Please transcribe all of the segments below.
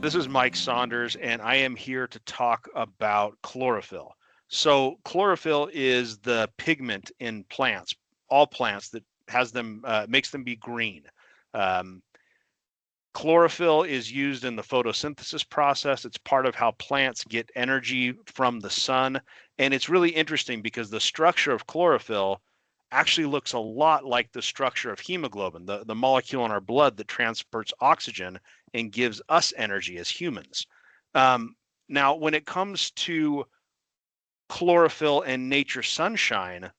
This is Mike Saunders, and I am here to talk about chlorophyll. So, chlorophyll is the pigment in plants, all plants that has them makes them be green. Um, Chlorophyll is used in the photosynthesis process. It's part of how plants get energy from the sun, and it's really interesting because the structure of chlorophyll actually looks a lot like the structure of hemoglobin, the molecule in our blood that transports oxygen and gives us energy as humans. Um, Now, when it comes to chlorophyll and nature sunshine,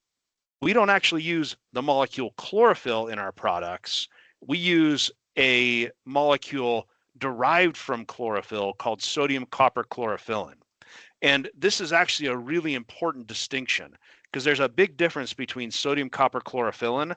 we don't actually use the molecule chlorophyll in our products. We use a molecule derived from chlorophyll called sodium copper chlorophyllin. And this is actually a really important distinction because there's a big difference between sodium copper chlorophyllin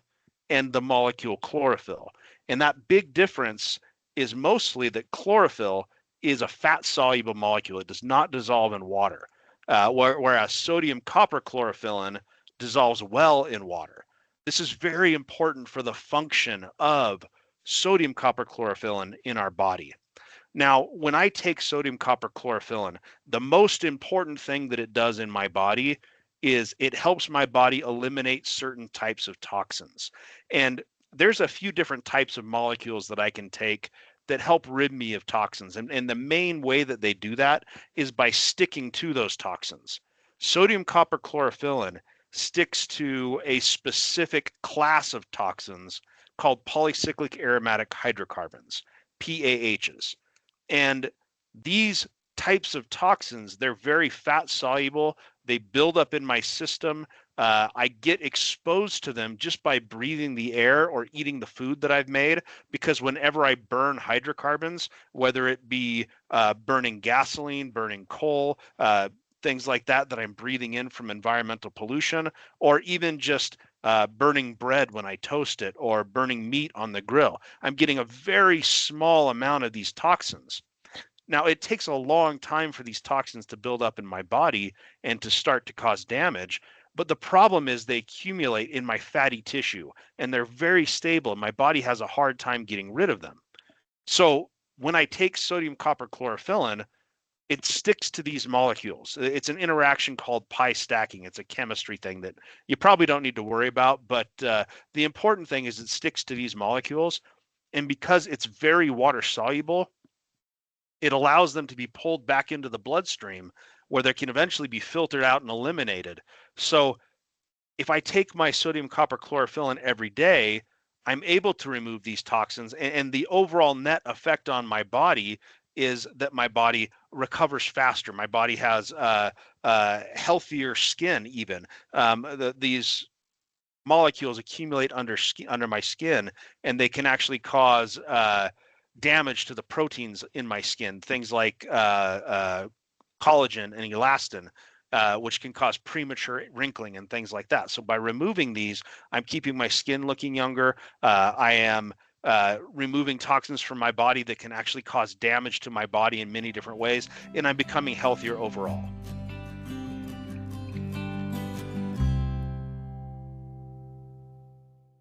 and the molecule chlorophyll. And that big difference is mostly that chlorophyll is a fat soluble molecule. It does not dissolve in water, whereas sodium copper chlorophyllin dissolves well in water. This is very important for the function of sodium copper chlorophyllin in our body. Now, when I take sodium copper chlorophyllin, the most important thing that it does in my body is it helps my body eliminate certain types of toxins. And there's a few different types of molecules that I can take that help rid me of toxins. And the main way that they do that is by sticking to those toxins. Sodium copper chlorophyllin sticks to a specific class of toxins called polycyclic aromatic hydrocarbons, PAHs. And these types of toxins, they're very fat soluble. They build up in my system. I get exposed to them just by breathing the air or eating the food that I've made, because whenever I burn hydrocarbons, whether it be burning gasoline, burning coal, things like that, that I'm breathing in from environmental pollution, or even just burning bread when I toast it or burning meat on the grill, I'm getting a very small amount of these toxins. Now, it takes a long time for these toxins to build up in my body and to start to cause damage. But the problem is they accumulate in my fatty tissue and they're very stable. And my body has a hard time getting rid of them. So when I take sodium copper chlorophyllin, it sticks to these molecules. It's an interaction called pi stacking. It's a chemistry thing that you probably don't need to worry about. But the important thing is it sticks to these molecules. And because it's very water soluble, it allows them to be pulled back into the bloodstream where they can eventually be filtered out and eliminated. So if I take my sodium copper chlorophyllin every day, I'm able to remove these toxins, and the overall net effect on my body is that my body recovers faster. My body has healthier skin even. These molecules accumulate under my skin, and they can actually cause damage to the proteins in my skin, things like collagen and elastin, which can cause premature wrinkling and things like that. So by removing these, I'm keeping my skin looking younger. I am removing toxins from my body that can actually cause damage to my body in many different ways, and I'm becoming healthier overall.